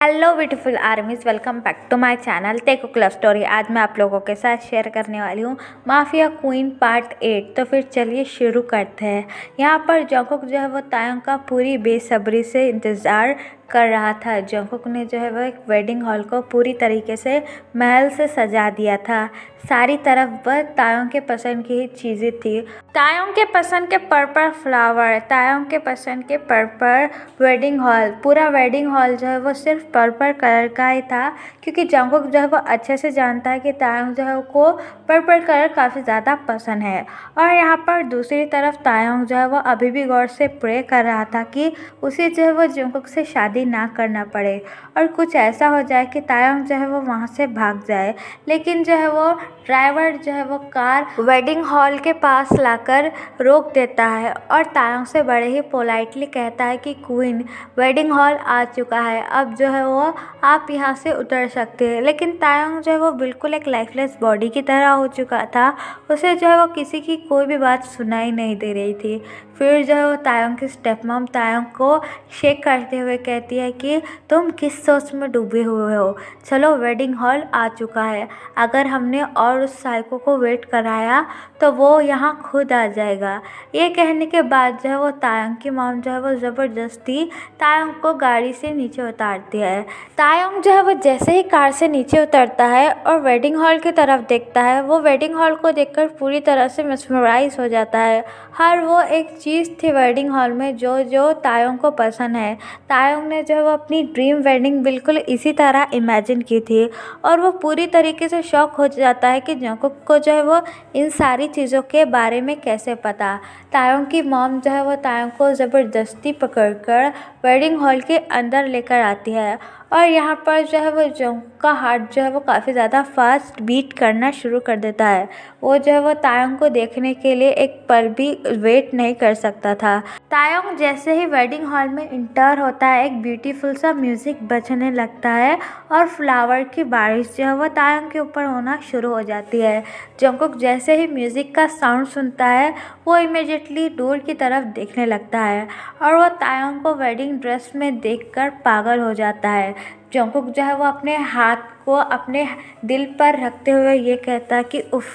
Hello beautiful armies, welcome back to my channel Taekook love story. आज मैं आप लोगों के साथ शेयर करने वाली हूँ माफिया क्वीन पार्ट 8। तो फिर चलिए शुरू करते हैं। यहाँ पर जंगकुक जो है वो तायोंग का पूरी बेसब्री से इंतज़ार कर रहा था। जंगकुक ने जो है वो एक वेडिंग हॉल को पूरी तरीके से महल से सजा दिया था। सारी तरफ बस तायोंग के पसंद की ही चीज़ें थी। तायोंग के पसंद के पर्पल फ्लावर, तायोंग के पसंद के पर्पल वेडिंग हॉल। पूरा वेडिंग हॉल जो है वो सिर्फ पर्पल कलर का ही था, क्योंकि जंगकुक जो है वो अच्छे से जानता है कि तायोंग जो है को पर्पल कलर काफ़ी ज़्यादा पसंद है। और यहाँ पर दूसरी तरफ तायोंग जो है वो अभी भी गौर से प्रे कर रहा था कि उसे जो है वो जंगकुक से शादी ना करना पड़े और कुछ ऐसा हो जाए कि तायोंग जो है वो वहाँ से भाग जाए। लेकिन जो है वो ड्राइवर जो है वो कार वेडिंग हॉल के पास लाकर रोक देता है और तायोंग से बड़े ही पोलाइटली कहता है कि क्वीन, वेडिंग हॉल आ चुका है, अब जो है वो आप यहाँ से उतर सकते हैं। लेकिन तायोंग जो है वो बिल्कुल एक लाइफलेस बॉडी की तरह हो चुका था। उसे जो है वो किसी की कोई भी बात सुनाई नहीं दे रही थी। फिर जो है वो तायोंग की स्टेप मॉम तायोंग को शेक करते हुए कहती है कि तुम किस सोच में डूबे हुए हो, चलो वेडिंग हॉल आ चुका है। अगर हमने और उस साइको को वेट कराया तो वो यहाँ खुद आ जाएगा। ये कहने के बाद जो है वो तायोंग की मॉम जो है वो ज़बरदस्ती तायोंग को गाड़ी से नीचे उतारती है। तायोंग जो है वो जैसे ही कार से नीचे उतरता है और वेडिंग हॉल की तरफ देखता है, वो वेडिंग हॉल को देखकर पूरी तरह से मेस्मराइज हो जाता है। हर वो एक चीज़ थी वेडिंग हॉल में जो जो तायोंग को पसंद है। तायोंग ने जो है वो अपनी ड्रीम वेडिंग बिल्कुल इसी तरह इमेजिन की थी और वो पूरी तरीके से शॉक हो जाता है कि जंगकुक को जो है वो इन सारी चीज़ों के बारे में कैसे पता। तायोंग की मॉम जो है वो तायोंग को ज़बरदस्ती पकड़कर वेडिंग हॉल के अंदर लेकर आती है और यहाँ पर जो है वो जंगकुक का हार्ट जो है वो काफ़ी ज़्यादा फास्ट बीट करना शुरू कर देता है। वो जो है वो तायोंग को देखने के लिए एक पल भी वेट नहीं कर सकता था। तायोंग जैसे ही वेडिंग हॉल में इंटर होता है, एक ब्यूटीफुल सा म्यूज़िक बजने लगता है और फ्लावर की बारिश जो है वो तायोंग के ऊपर होना शुरू हो जाती है। जंगकुक जैसे ही म्यूज़िक का साउंड सुनता है, वो इमीडिएटली दूर की तरफ देखने लगता है और वो तायोंग को वेडिंग ड्रेस में देखकर पागल हो जाता है। जंगकुक जो है वो अपने हाथ को अपने दिल पर रखते हुए ये कहता है कि उफ़,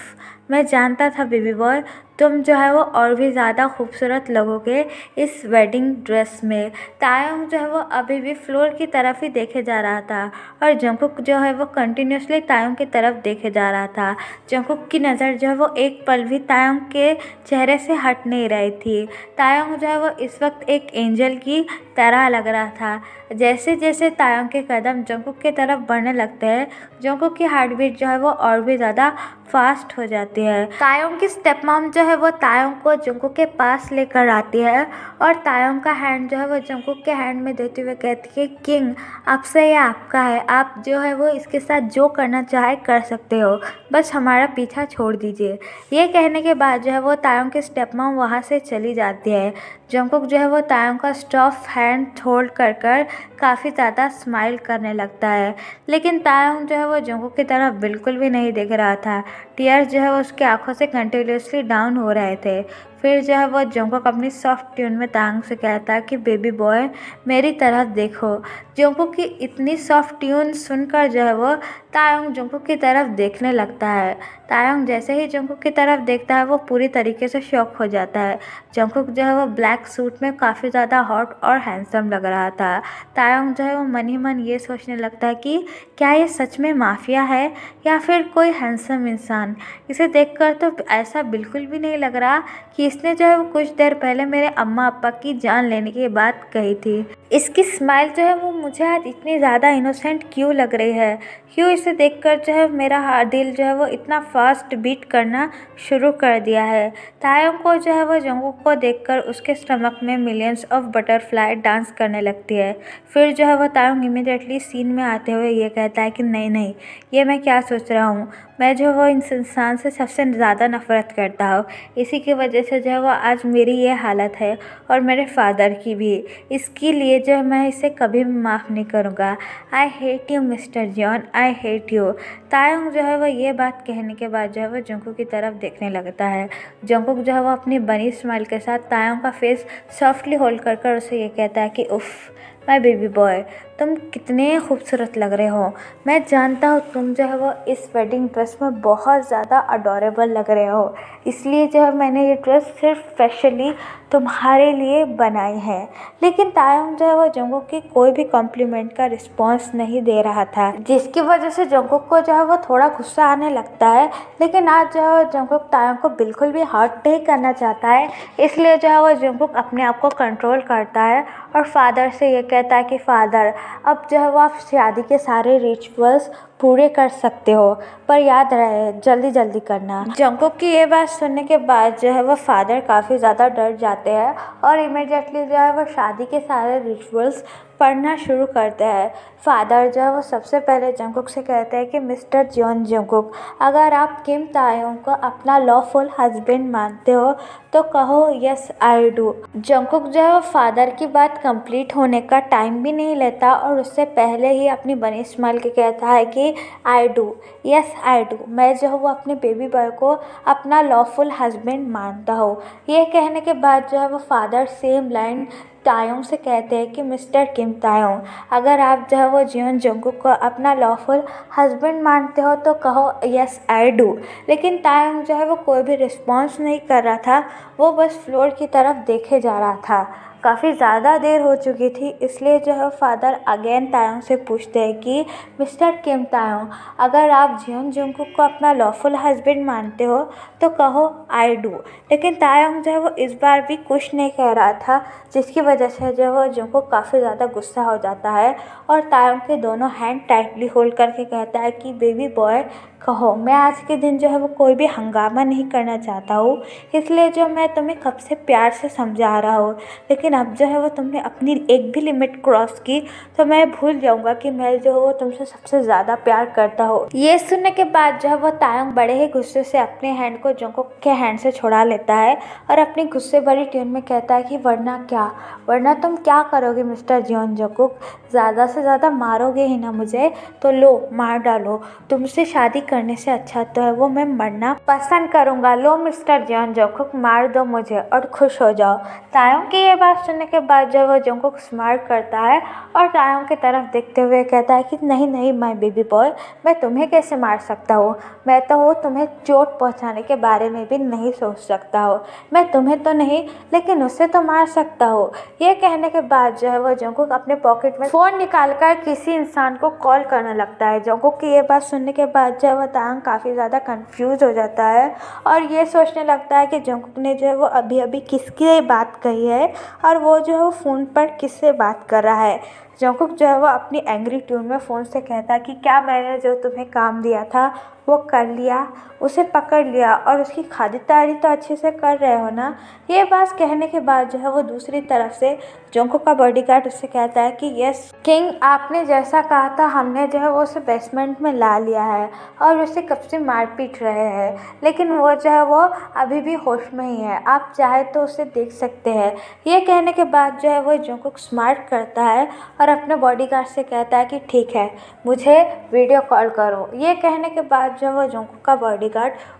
मैं जानता था बेबी बॉय, तुम जो है वो और भी ज़्यादा खूबसूरत लगोगे इस वेडिंग ड्रेस में। तायोंग जो है वो अभी भी फ्लोर की तरफ ही देखे जा रहा था और जंगकुक जो है वो कंटिन्यूसली तायोंग की तरफ देखे जा रहा था। जंगकुक की नज़र जो है वो एक पल भी तायोंग के चेहरे से हट नहीं रही थी। तायोंग जो है वो इस वक्त एक एंजल की तरह लग रहा था। जैसे जैसे तायोंग के कदम जंगकुक की तरफ बढ़ने लगते हैं, जंगकुक की हार्ट बीट जो है वो और भी ज़्यादा फास्ट हो जाती है। तायोंग की स्टेप मॉम जो है वो तायोंग को जंगकुक के पास लेकर आती है और तायोंग का हैंड जो है वो जंगकुक के हैंड में देते हुए कहती है, किंग, आपसे ये आपका है, आप जो है वो इसके साथ जो करना चाहे कर सकते हो, बस हमारा पीछा छोड़ दीजिए। ये कहने के बाद जो है वो तायोंग की स्टेप मॉम वहाँ से चली जाती है। जंगकुक जो है वो तायोंग का स्टॉफ हैंड होल्ड कर काफ़ी ज़्यादा स्माइल करने लगता है। लेकिन तायोंग जो है वो जंगकुक की तरफ बिल्कुल भी नहीं देख रहा था। टीयर्स जो है वो उसकी आंखों से कंटिन्यूसली डाउन हो रहे थे। फिर जो है वो जंगकुक अपनी सॉफ्ट ट्यून में तायोंग से कहता है कि बेबी बॉय, मेरी तरफ देखो। जंगकुक की इतनी सॉफ्ट ट्यून सुनकर जो है वो तायोंग जंगकुक की तरफ देखने लगता है। तायोंग जैसे ही जंगकुक की तरफ देखता है, वो पूरी तरीके से शॉक हो जाता है। जंगकुक जो है वो ब्लैक सूट में काफ़ी ज़्यादा हॉट और हैंडसम लग रहा था। तायोंग जो है वो मन ही मन ये सोचने लगता है कि क्या ये सच में माफिया है या फिर कोई हैंडसम इंसान। इसे देखकर तो ऐसा बिल्कुल भी नहीं लग रहा कि इसने जो है वो कुछ देर पहले मेरे अम्मा अप्पा की जान लेने की बात कही थी। इसकी स्माइल जो है वो मुझे आज इतनी ज़्यादा इनोसेंट क्यों लग रही है, क्यों इसे देखकर जो है मेरा दिल जो है वो इतना फास्ट बीट करना शुरू कर दिया है। तायोंग को जो है वो जंगकुक को देखकर उसके स्टमक में मिलियंस ऑफ बटरफ्लाई डांस करने लगती है। फिर जो है वो तायोंग इमीडिएटली सीन में आते हुए ये कहता है कि नहीं नहीं, ये मैं क्या सोच रहा हूँ, मैं जो वो इस इंसान से सबसे ज़्यादा नफ़रत करता हूँ। इसी की वजह से जो है वो आज मेरी ये हालत है और मेरे फादर की भी। इसके लिए जो है मैं इसे कभी भी माफ़ नहीं करूँगा। I hate you mister John, I hate you. Taeyong जो है वो ये बात कहने के बाद जो है वो जंगकुक की तरफ देखने लगता है। जंगकुक जो है वो अपनी बनी स्माइल के साथ तायोंग का फेस सॉफ्टली होल्ड कर उसे ये कहता है कि उफ़, माय बेबी बॉय, तुम कितने खूबसूरत लग रहे हो। मैं जानता हूँ तुम जो है वो इस वेडिंग ड्रेस में बहुत ज़्यादा अडोरेबल लग रहे हो, इसलिए जो है मैंने ये ड्रेस सिर्फ स्पेशली तुम्हारे लिए बनाई है। लेकिन तायंग जो है वो जंगकुक की कोई भी कॉम्प्लीमेंट का रिस्पॉन्स नहीं दे रहा था, जिसकी वजह से जंगकुक को जो है वो थोड़ा गुस्सा आने लगता है। लेकिन आज जो है जंगकुक तायंग को बिल्कुल भी हर्ट नहीं करना चाहता है, इसलिए जो है वो जंगकुक अपने आप को कंट्रोल करता है और फादर से ये कहता है कि फादर, अब जो है वो आप शादी के सारे रिचुअल्स पूरे कर सकते हो, पर याद रहे जल्दी जल्दी करना। जंगकुक की ये बात सुनने के बाद जो है वो फादर काफ़ी ज़्यादा डर जाते हैं और इमिडिएटली जो है वो शादी के सारे रिचुअल्स पढ़ना शुरू करते हैं। फादर जो है वो सबसे पहले जंगकुक से कहते हैं कि मिस्टर जॉन जंगकुक, अगर आप किम तायोंग को अपना लॉफुल हस्बैंड मानते हो तो कहो यस आई डू। जंगकुक जो है वो फादर की बात कंप्लीट होने का टाइम भी नहीं लेता और उससे पहले ही अपनी बनी स्माइल के कहता है कि I do, yes I do, मैं जो है वो अपने बेबी बॉय को अपना लॉफुल हस्बैंड मानता हूँ। ये कहने के बाद जो है वो फादर सेम लाइन तायोंग से कहते हैं कि मिस्टर किम तायोंग, अगर आप जो है वो जियोन जंगकुक को अपना लॉफुल हस्बैंड मानते हो तो कहो यस आई डू। लेकिन तायोंग जो है वो कोई भी रिस्पॉन्स नहीं कर रहा था, वो बस फ्लोर की तरफ देखे जा रहा था। काफ़ी ज़्यादा देर हो चुकी थी, इसलिए जो है फादर अगेन तायोंग से पूछते हैं कि मिस्टर किम तायोंग, अगर आप जियोन जंगकुक को अपना लॉफुल हस्बैंड मानते हो तो कहो आई डू। लेकिन तायोंग जो है वो इस बार भी कुछ नहीं कह रहा था, जिसकी वजह से जो है वो जंगकुक काफ़ी ज़्यादा गुस्सा हो जाता है और तायोंग के दोनों हैंड टाइटली होल्ड करके कहता है कि बेबी बॉय कहो, मैं आज के दिन जो है वो कोई भी हंगामा नहीं करना चाहता हूँ, इसलिए जो मैं तुम्हें कब से प्यार से समझा रहा हूँ, लेकिन अब जो है वो तुमने अपनी एक भी लिमिट क्रॉस की तो मैं भूल जाऊँगा कि मैं जो है वो तुमसे सबसे ज़्यादा प्यार करता हूँ। ये सुनने के बाद जो है वो तायोंग बड़े ही गुस्से से अपने हैंड को जंगकुक के हैंड से छुड़ा लेता है और अपनी गुस्से भरी ट्यून में कहता है कि वरना क्या, वरना तुम क्या करोगे मिस्टर जियोन जंगकुक, ज़्यादा से ज़्यादा मारोगे ही ना मुझे, तो लो मार डालो, तुमसे शादी करने से अच्छा तो है वो मैं मरना पसंद करूँगा, लो मिस्टर जियोन जंगकुक मार दो मुझे और खुश हो जाओ। तायोंग की ये बात सुनने के बाद जब वो जंगकुक स्मार्ट करता है और तायोंग की तरफ देखते हुए कहता है कि नहीं नहीं माय बेबी बॉय, मैं तुम्हें कैसे मार सकता हूँ, मैं तो वो तुम्हें चोट पहुँचाने के बारे में भी नहीं सोच सकता हूँ, मैं तुम्हें तो नहीं लेकिन उसे तो मार सकता हूँ। ये कहने के बाद जो है वो जंगकुक अपने पॉकेट में फ़ोन निकालकर किसी इंसान को कॉल करने लगता है। जंगकुक की ये बात सुनने के बाद जो है वो तायोंग काफ़ी ज़्यादा कंफ्यूज हो जाता है और ये सोचने लगता है कि जंगकुक ने जो है वो अभी अभी किसकी बात कही है और वो जो है वो फ़ोन पर किससे बात कर रहा है। जंगकुक जो है वो अपनी एंग्री ट्यून में फ़ोन से कहता है कि क्या मैंने जो तुम्हें काम दिया था वो कर लिया, उसे पकड़ लिया और उसकी खातिरदारी तो अच्छे से कर रहे हो ना। ये बात कहने के बाद जो है वो दूसरी तरफ से जंगकुक का बॉडीगार्ड उससे कहता है कि यस किंग, आपने जैसा कहा था हमने जो है वो उसे बेसमेंट में ला लिया है और उसे कब से मार पीट रहे हैं, लेकिन वो जो है वो अभी भी होश में ही है, आप चाहे तो उसे देख सकते हैं। ये कहने के बाद जो है वो जंगकुक स्मार्ट करता है और अपने बॉडीगार्ड से कहता है कि ठीक है मुझे वीडियो कॉल करो। ये कहने के बाद जो है वो जंगकुक का बॉडीगार्ड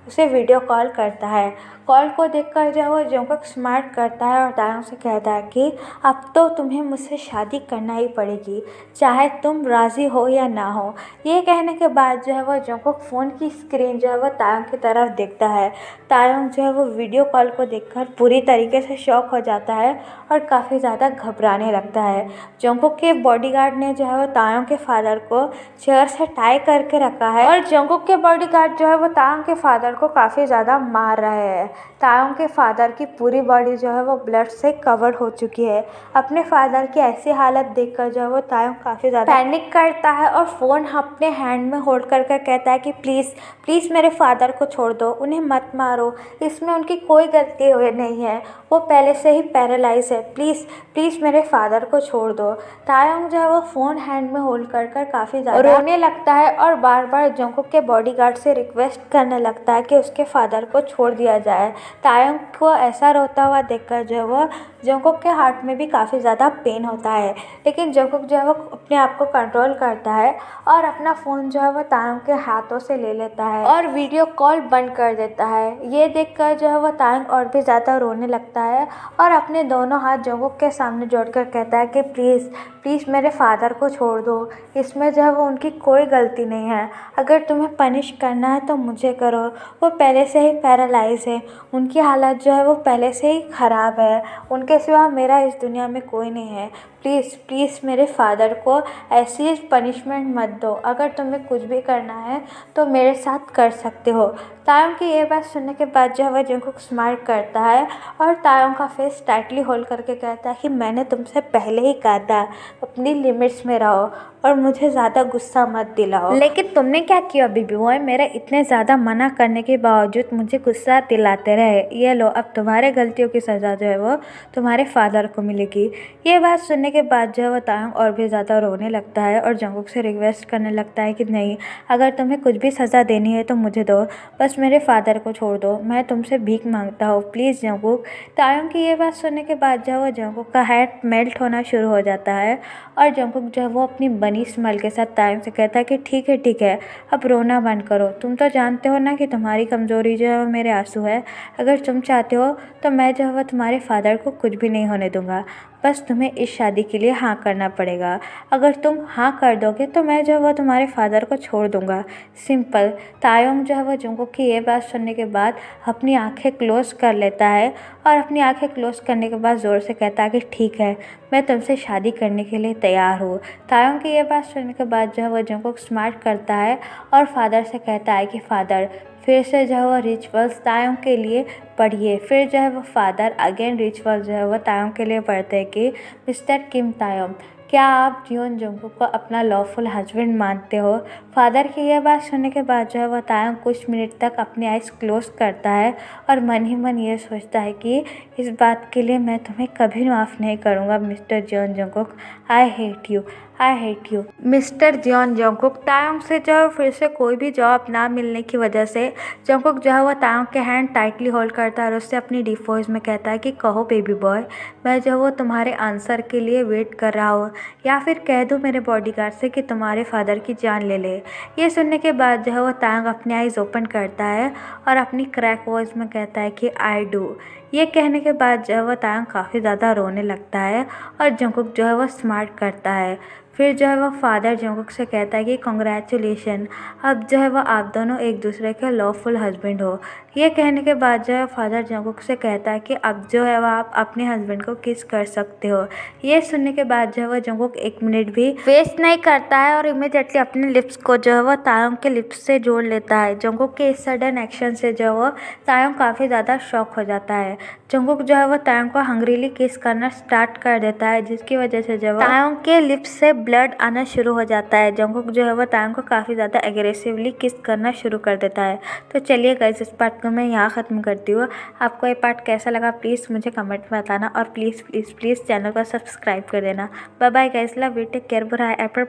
उसे वीडियो कॉल करता है। कॉल को देखकर जो है वो जंगकुक स्मार्ट करता है और तायोंग से कहता है कि अब तो तुम्हें मुझसे शादी करना ही पड़ेगी, चाहे तुम राज़ी हो या ना हो। ये कहने के बाद जो है वो जंगकुक फ़ोन की स्क्रीन जो है वो तायोंग की तरफ देखता है। तायोंग जो है वो वीडियो कॉल को देखकर पूरी तरीके से शॉक हो जाता है और काफ़ी ज़्यादा घबराने लगता है। जंगकुक के बॉडीगार्ड ने जो है वो तायोंग के फादर को चेयर से टाई करके रखा है और जंगकुक के बॉडीगार्ड जो है वो तायोंग के फादर को काफ़ी ज़्यादा मार रहे हैं। तायोंग के फादर की पूरी बॉडी जो है वो ब्लड से कवर हो चुकी है। अपने फादर की ऐसी हालत देखकर जो है वो तायोंग काफ़ी ज़्यादा पैनिक करता है और फ़ोन अपने हैंड में होल्ड करके कहता है कि प्लीज़ प्लीज़ मेरे फादर को छोड़ दो, उन्हें मत मारो, इसमें उनकी कोई गलती हुई नहीं है, वो पहले से ही पैरालाइज है, प्लीज़ प्लीज़ मेरे फादर को छोड़ दो। तायोंग जो है वो फ़ोन हैंड में होल्ड कर काफ़ी ज़्यादा रोने लगता है और बार बार जंगकुक के बॉडीगार्ड से रिक्वेस्ट करने लगता है कि उसके फादर को छोड़ दिया जाए। तायोंग को ऐसा रोता हुआ देखकर जो है वो जंगकुक के हार्ट में भी काफ़ी ज़्यादा पेन होता है, लेकिन जंगकुक जो है वो अपने आप को कंट्रोल करता है और अपना फ़ोन जो है वो तायोंग के हाथों से ले लेता है और वीडियो कॉल बंद कर देता है। ये देखकर जो है वो तायोंग और भी ज़्यादा रोने लगता है और अपने दोनों हाथ जंगकुक के सामने जोड़कर कहता है कि प्लीज़ प्लीज़ मेरे फादर को छोड़ दो, इसमें जो है वो उनकी कोई गलती नहीं है। अगर तुम्हें पनिश करना है तो मुझे करो। वो पहले से ही पैरालाइज़ है, उनकी हालत जो है वो पहले से ही ख़राब है, उनके सिवा मेरा इस दुनिया में कोई नहीं है। प्लीज़ प्लीज़ मेरे फादर को ऐसी पनिशमेंट मत दो। अगर तुम्हें कुछ भी करना है तो मेरे साथ कर सकते हो। तायोंग की ये बात सुनने के बाद जो है वह जंगकुक स्माइल करता है और तायोंग का फेस टाइटली होल्ड करके कहता है कि मैंने तुमसे पहले ही कहा था अपनी लिमिट्स में रहो और मुझे ज़्यादा गुस्सा मत दिलाओ। लेकिन तुमने क्या किया बेबी बॉय, मेरे इतने ज़्यादा मना करने के बावजूद मुझे गुस्सा दिलाते रहे। ये लो, अब तुम्हारे गलतियों की सज़ा जो है वो तुम्हारे फादर को मिलेगी। ये बात सुनने के बाद जो है वो तायोंग और भी ज़्यादा रोने लगता है और जंगकुक से रिक्वेस्ट करने लगता है कि नहीं, अगर तुम्हें कुछ भी सज़ा देनी है तो मुझे दो, बस मेरे फादर को छोड़ दो, मैं तुमसे भीख मांगता हूँ प्लीज़ जंगकुक। तायोंग की ये बात सुनने के बाद जो है वो जंगकुक का हार्ट मेल्ट होना शुरू हो जाता है और जंगकुक जो है वो अपनी बनी स्माइल के साथ तायोंग से कहता है कि ठीक है, अब रोना बंद करो। तुम तो जानते हो ना कि तुम्हारी कमज़ोरी जो है वो मेरे आंसू है। अगर तुम चाहते हो तो मैं जो है वो तुम्हारे फादर को कुछ भी नहीं होने दूंगा, बस तुम्हें इस शादी के लिए हाँ करना पड़ेगा। अगर तुम हाँ कर दोगे तो मैं जो है वो तुम्हारे फादर को छोड़ दूंगा, सिंपल। तायोंग जो है वो जंगकुक की ये बात सुनने के बाद अपनी आंखें क्लोज कर लेता है और अपनी आंखें क्लोज करने के बाद ज़ोर से कहता है कि ठीक है, मैं तुमसे शादी करने के लिए तैयार हूँ। तायोंग की ये बात सुनने के बाद जो है वो जंगकुक स्मार्ट करता है और फादर से कहता है कि फादर फिर से जो है वो रिचुअल्स तायोंग के लिए पढ़िए। फिर जो है वो फादर अगेन रिचुअल जो है वो तायोंग के लिए पढ़ते हैं कि मिस्टर किम तायोंग, क्या आप जियोन जंगकुक को अपना लॉफुल हस्बैंड मानते हो? फादर की यह बात सुनने के बाद जो है वो तायोंग कुछ मिनट तक अपनी आइज़ क्लोज करता है और मन ही मन ये सोचता है कि इस बात के लिए मैं तुम्हें कभी माफ़ नहीं करूँगा mister Jeon Jungkook, I hate you, I hate you. Mister Jeon Jungkook Taeyong से जो है फिर से कोई भी जॉब ना मिलने की वजह से जंगकुक जो है वो तायोंग के हैंड टाइटली होल्ड करता है और उससे अपनी डीप वॉइस में कहता है कि कहो बेबी बॉय, मैं जो है वो तुम्हारे आंसर के लिए वेट कर रहा हूँ, या फिर कह दूँ मेरे बॉडीगार्ड से कि तुम्हारे फादर की जान ले ले। ये सुनने के बाद जो है वो तायोंग अपनी आइज़ ओपन करता है और अपनी क्रैक वॉइस में कहता है कि आई डू। ये कहने के बाद जो है वो तायोंग काफ़ी ज़्यादा रोने लगता है और जंगकुक जो है वो स्मार्ट करता है। फिर जो है वो फादर जंगकुक से कहता है कि कॉन्ग्रेचुलेशन, अब जो है वो आप दोनों एक दूसरे के लॉफुल हस्बैंड हो। ये कहने के बाद जो है फादर जंगकुक से कहता है कि अब जो है वो आप अपने हस्बैंड को किस कर सकते हो। ये सुनने के बाद जो है वो जंगकुक 1 मिनट भी वेस्ट नहीं करता है और इमीडिएटली अपने लिप्स को जो है वो तायोंग के लिप्स से जोड़ लेता है। जंगकुक के इस सडन एक्शन से जो है वो तायोंग काफ़ी ज़्यादा शॉक हो जाता है। जंगकुक जो है वो तायोंग को हंग्रीली किस करना स्टार्ट कर देता है, जिसकी वजह से जो है तायोंग के लिप्स से ब्लड आना शुरू हो जाता है। जंगकुक जो है वो तायोंग को काफ़ी ज़्यादा एग्रेसिवली किस करना शुरू कर देता है। तो चलिए गाइस, इस पार्ट को मैं यहाँ ख़त्म करती हूँ। आपको ये पार्ट कैसा लगा प्लीज़ मुझे कमेंट में बताना और प्लीज़ चैनल को सब्सक्राइब कर देना। Bye bye guys, love you, take care, bye, Apple